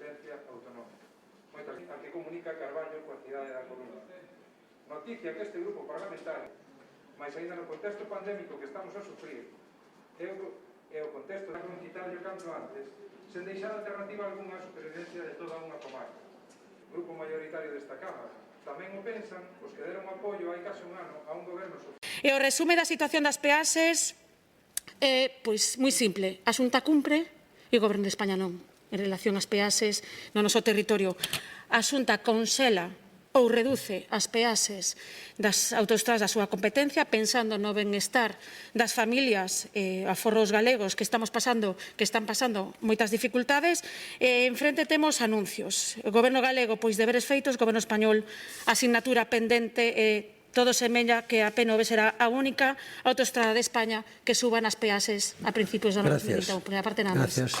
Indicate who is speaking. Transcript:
Speaker 1: competencia autonómica. Moitas a que comunica Carballo coa cidade da Coruña. Noticia que este grupo parlamentario, máis aínda no contexto pandémico que estamos a sufrir, e o contexto de concitarlo canto antes, sen deixar alternativa algunha a supervivencia de toda unha comarca. Grupo maioritario desta Cámara. Tamén o pensan os que deron apoio hai case un ano a un goberno social.
Speaker 2: E o resume da situación das peaxes é, pois, moi simple. A Xunta cumpre e o Goberno de España non. En relación ás peaxes no noso territorio. A Xunta consela ou reduce as peaxes das autoestradas da súa competencia pensando no benestar das familias aforros galegos que están pasando moitas dificultades. En frente temos anuncios. O Goberno galego, pois, deberes feitos, o Goberno español, asignatura pendente, todo semella que a P9 será a única autoestrada de España que suba nas peaxes a principios do ano 2021. Por a parte, nada máis.